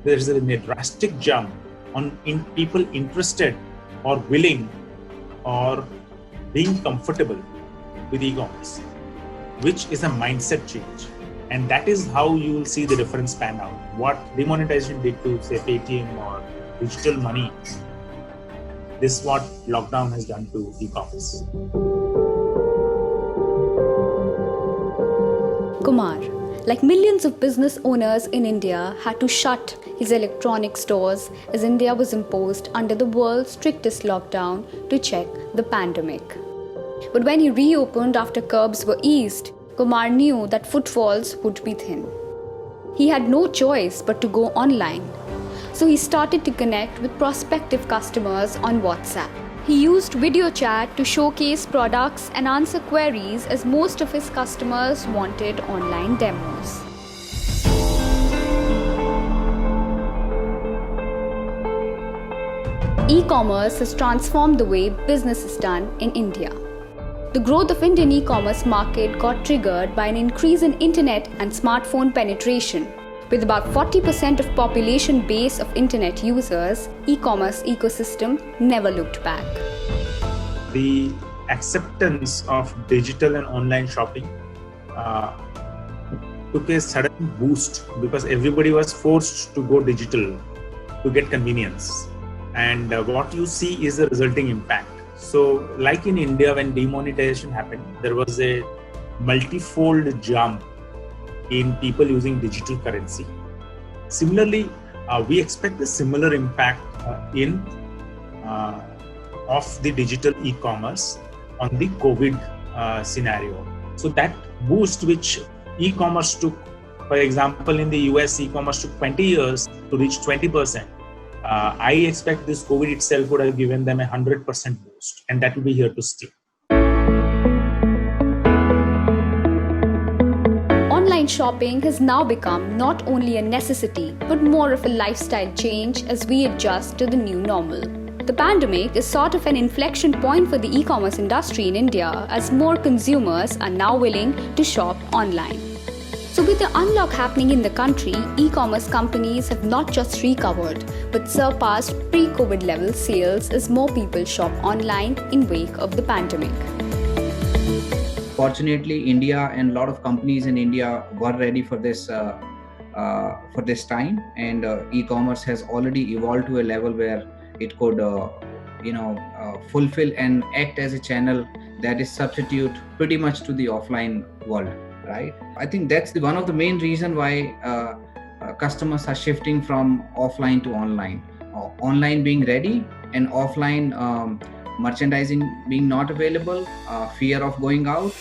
there's a drastic jump in people interested or willing or being comfortable with e-commerce, which is a mindset change. And that is how you will see the difference pan out. What demonetization did to, say, Paytm or digital money, this is what lockdown has done to e-commerce. Kumar, like millions of business owners in India, had to shut his electronic stores as India was imposed under the world's strictest lockdown to check the pandemic. But when he reopened after curbs were eased, Kumar knew that footfalls would be thin. He had no choice but to go online. So he started to connect with prospective customers on WhatsApp. He used video chat to showcase products and answer queries as most of his customers wanted online demos. E-commerce has transformed the way business is done in India. The growth of Indian e-commerce market got triggered by an increase in internet and smartphone penetration. With about 40% of population base of internet users, e-commerce ecosystem never looked back. The acceptance of digital and online shopping took a sudden boost because everybody was forced to go digital to get convenience. And what you see is the resulting impact. So like in India, when demonetization happened, there was a multifold jump in people using digital currency. Similarly, we expect a similar impact of the digital e-commerce on the COVID scenario. So that boost which e-commerce took, for example, in the US, e-commerce took 20 years to reach 20%. I expect this COVID itself would have given them 100% boost, and that will be here to stay. Online shopping has now become not only a necessity, but more of a lifestyle change as we adjust to the new normal. The pandemic is sort of an inflection point for the e-commerce industry in India as more consumers are now willing to shop online. So with the unlock happening in the country, e-commerce companies have not just recovered, but surpassed pre-COVID level sales as more people shop online in wake of the pandemic. Fortunately, India and a lot of companies in India were ready for this time, and e-commerce has already evolved to a level where it could, fulfill and act as a channel that is substitute pretty much to the offline world. Right? I think that's one of the main reasons why customers are shifting from offline to online. Online being ready and offline merchandising being not available, fear of going out.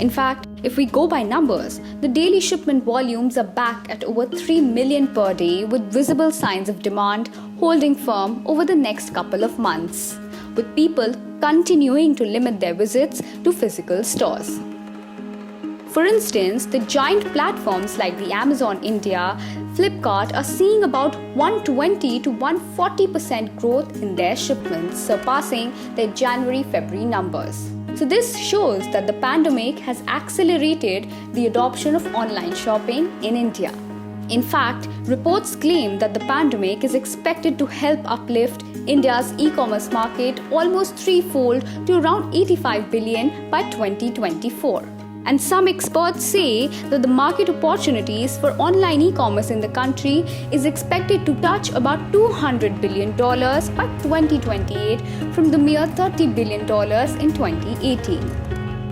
In fact, if we go by numbers, the daily shipment volumes are back at over 3 million per day with visible signs of demand holding firm over the next couple of months, with people continuing to limit their visits to physical stores. For instance, the giant platforms like the Amazon India, Flipkart are seeing about 120 to 140% growth in their shipments, surpassing their January-February numbers. So this shows that the pandemic has accelerated the adoption of online shopping in India. In fact, reports claim that the pandemic is expected to help uplift India's e-commerce market almost threefold to around 85 billion by 2024. And some experts say that the market opportunities for online e-commerce in the country is expected to touch about $200 billion by 2028 from the mere $30 billion in 2018.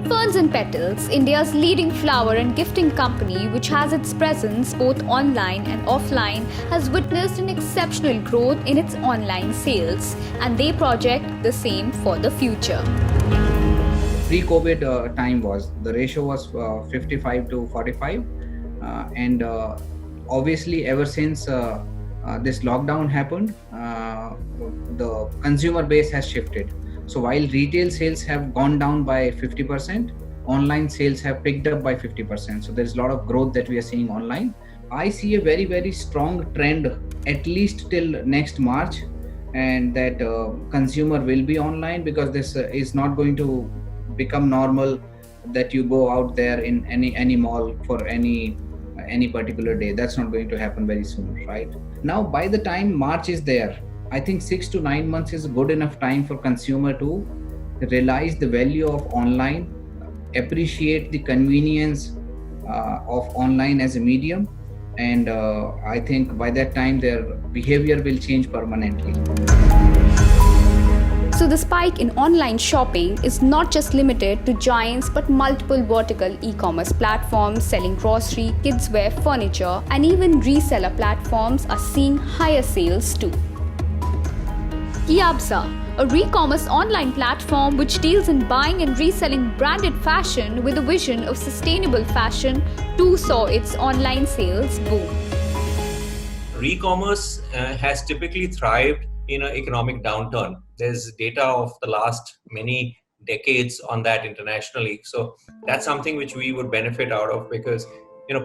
Ferns and Petals, India's leading flower and gifting company, which has its presence both online and offline, has witnessed an exceptional growth in its online sales, and they project the same for the future. Pre-COVID time the ratio was 55 to 45, and obviously ever since this lockdown happened, the consumer base has shifted. So while retail sales have gone down by 50%, online sales have picked up by 50%. So there's a lot of growth that we are seeing online. I see a very, very strong trend at least till next March, and that consumer will be online, because this is not going to become normal that you go out there in any mall for any any particular day. That's not going to happen very soon, right? Now, by the time March is there, I think 6 to 9 months is a good enough time for consumer to realize the value of online, appreciate the convenience of online as a medium, and I think by that time their behavior will change permanently. So the spike in online shopping is not just limited to giants but multiple vertical e-commerce platforms selling grocery, kidswear, furniture, and even reseller platforms are seeing higher sales too. Kiabsa, a re-commerce online platform which deals in buying and reselling branded fashion with a vision of sustainable fashion, too saw its online sales boom. Re-commerce has typically thrived in an economic downturn. There's data of the last many decades on that internationally. So that's something which we would benefit out of, because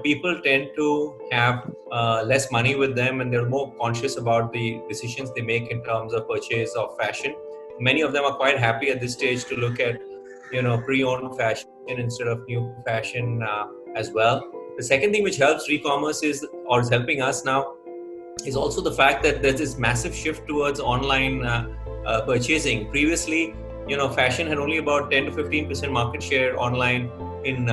people tend to have less money with them, and they're more conscious about the decisions they make in terms of purchase of fashion. Many of them are quite happy at this stage to look at pre-owned fashion instead of new fashion as well. The second thing which helps re-commerce is helping us now is also the fact that there's this massive shift towards online purchasing. Previously, fashion had only about 10 to 15% market share online in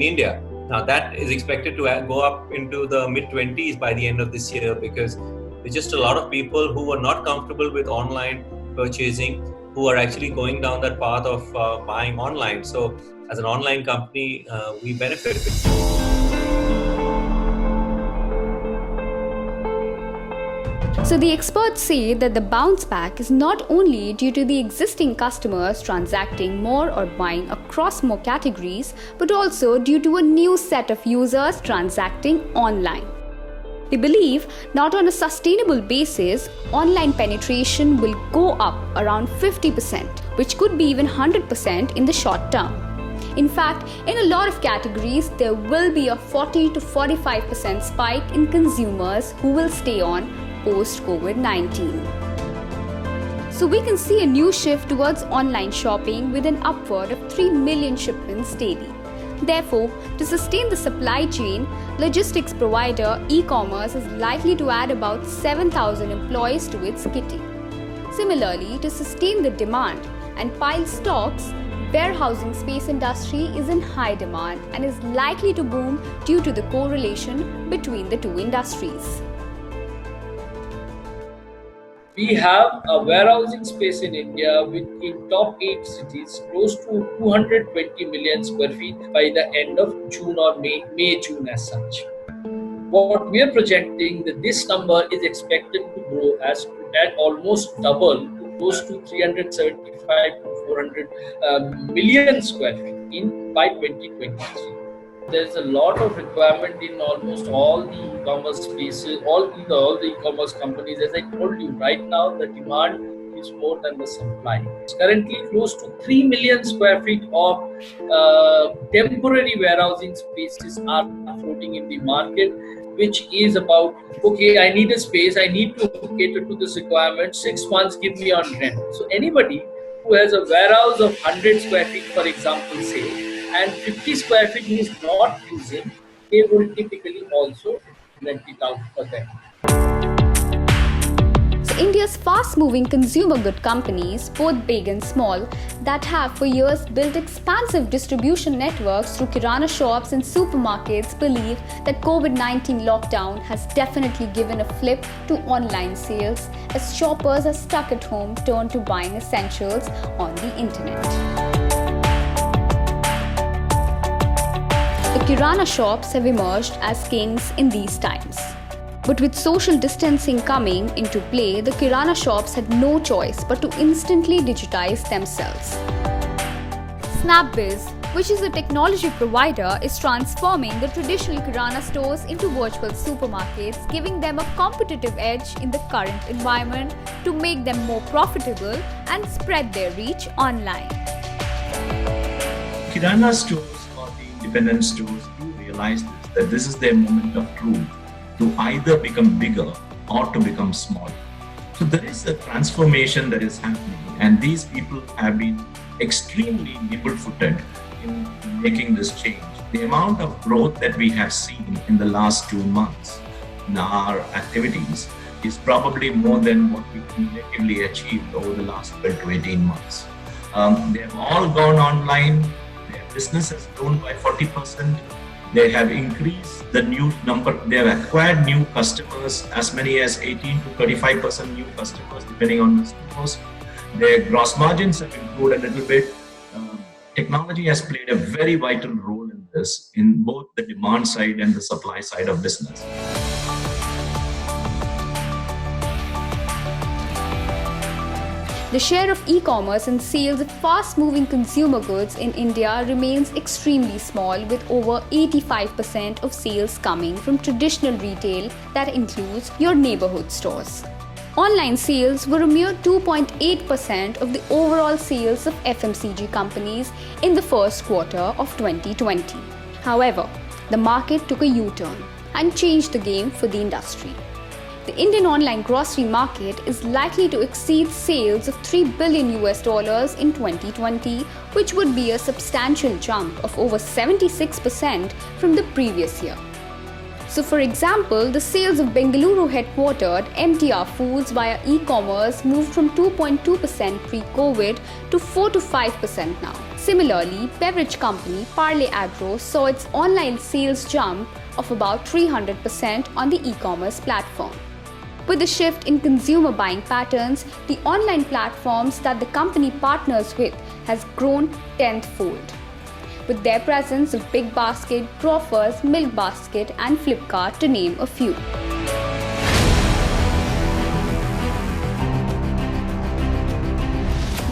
India. Now that is expected to go up into the mid-20s by the end of this year, because there's just a lot of people who are not comfortable with online purchasing, who are actually going down that path of buying online. So as an online company, we benefit. So the experts say that the bounce back is not only due to the existing customers transacting more or buying across more categories, but also due to a new set of users transacting online. They believe that on a sustainable basis, online penetration will go up around 50%, which could be even 100% in the short term. In fact, in a lot of categories, there will be a 40 to 45% spike in consumers who will stay on post-COVID-19. So we can see a new shift towards online shopping with an upward of 3 million shipments daily. Therefore, to sustain the supply chain, logistics provider e-commerce is likely to add about 7,000 employees to its kitty. Similarly, to sustain the demand and pile stocks, warehousing space industry is in high demand and is likely to boom due to the correlation between the two industries. We have a warehousing space in India in top 8 cities close to 220 million square feet by the end of June or May-June as such. What we are projecting that this number is expected to grow at almost double to close to 375 to 400 million square feet by 2023. There's a lot of requirement in almost all the e-commerce spaces, all the e-commerce companies. As I told you, right now the demand is more than the supply. It's currently close to 3 million square feet of temporary warehousing spaces are floating in the market, which is about, okay, I need a space, I need to cater to this requirement, 6 months, give me on rent. So anybody who has a warehouse of 100 square feet, for example, say, and 50 square feet is not using, they will typically also rent it out for them. So India's fast-moving consumer good companies, both big and small, that have for years built expansive distribution networks through kirana shops and supermarkets believe that COVID-19 lockdown has definitely given a flip to online sales as shoppers are stuck at home turned to buying essentials on the internet. The kirana shops have emerged as kings in these times. But with social distancing coming into play, the kirana shops had no choice but to instantly digitize themselves. SnapBiz, which is a technology provider, is transforming the traditional kirana stores into virtual supermarkets, giving them a competitive edge in the current environment to make them more profitable and spread their reach online. Kirana stores independent stores do realize that this is their moment of truth to either become bigger or to become small. So there is a transformation that is happening, and these people have been extremely nimble-footed in making this change. the amount of growth that we have seen in the last 2 months in our activities is probably more than what we cumulatively achieved over the last 12 to 18 months. They have all gone online. Their business has grown by 40%. They have increased the new number. They have acquired new customers, as many as 18 to 35% new customers, depending on the stores. Their gross margins have improved a little bit. Technology has played a very vital role in this, in both the demand side and the supply side of business. The share of e-commerce in sales of fast-moving consumer goods in India remains extremely small, with over 85% of sales coming from traditional retail that includes your neighborhood stores. Online sales were a mere 2.8% of the overall sales of FMCG companies in the first quarter of 2020. However, the market took a U-turn and changed the game for the industry. The Indian online grocery market is likely to exceed sales of $3 billion in 2020, which would be a substantial jump of over 76% from the previous year. So, for example, the sales of Bengaluru headquartered MTR Foods via e-commerce moved from 2.2% pre-COVID to 4 to 5% now. Similarly, beverage company Parle Agro saw its online sales jump of about 300% on the e-commerce platform. With the shift in consumer buying patterns, the online platforms that the company partners with has grown tenfold. With their presence of Big Basket, Grofers, Milk Basket and Flipkart to name a few.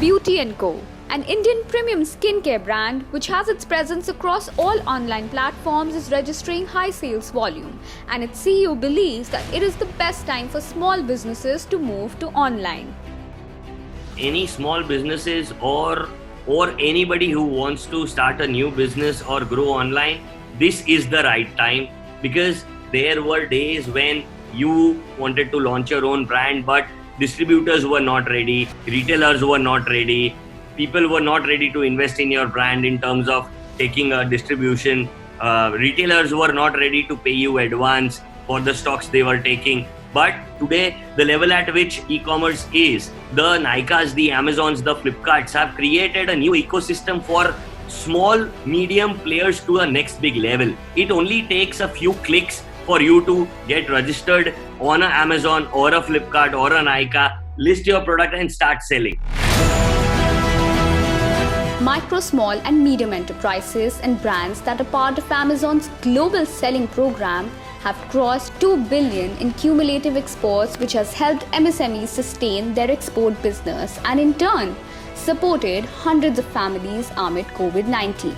Beauty & Co., an Indian premium skincare brand which has its presence across all online platforms, is registering high sales volume, and its CEO believes that it is the best time for small businesses to move to online. Any small businesses or anybody who wants to start a new business or grow online, this is the right time, because there were days when you wanted to launch your own brand, but distributors were not ready, retailers were not ready, people were not ready to invest in your brand in terms of taking a distribution, retailers were not ready to pay you advance for the stocks they were taking. But today, the level at which e-commerce is, the Nykas, the Amazons, the Flipkarts have created a new ecosystem for small, medium players to a next big level. It only takes a few clicks for you to get registered on an Amazon or a Flipkart or a Nykaa, list your product and start selling. Micro, small and medium enterprises and brands that are part of Amazon's global selling program have crossed $2 billion in cumulative exports, which has helped MSMEs sustain their export business and in turn supported hundreds of families amid COVID-19.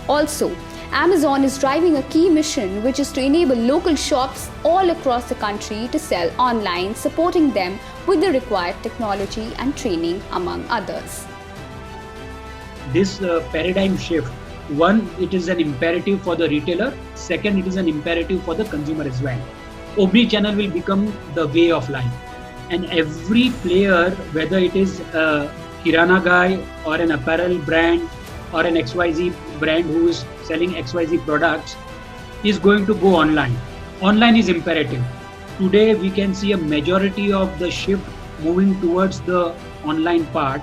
Also, Amazon is driving a key mission, which is to enable local shops all across the country to sell online, supporting them with the required technology and training, among others. This paradigm shift, one, it is an imperative for the retailer. Second, it is an imperative for the consumer as well. Omni-channel will become the way of life. And every player, whether it is a Kirana guy or an apparel brand or an XYZ brand who is selling XYZ products, is going to go online. Online is imperative. Today, we can see a majority of the shift moving towards the online part,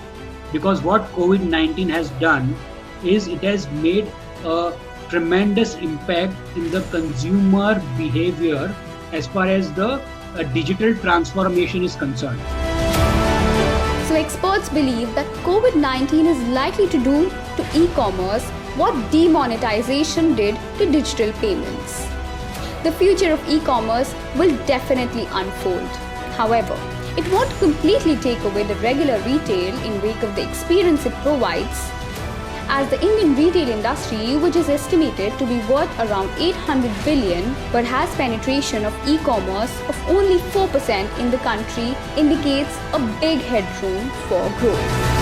because what COVID-19 has done is it has made a tremendous impact in the consumer behavior as far as the digital transformation is concerned. So experts believe that COVID-19 is likely to do to e-commerce what demonetization did to digital payments. The future of e-commerce will definitely unfold. However, it won't completely take away the regular retail in wake of the experience it provides, as the Indian retail industry, which is estimated to be worth around 800 billion but has penetration of e-commerce of only 4% in the country, indicates a big headroom for growth.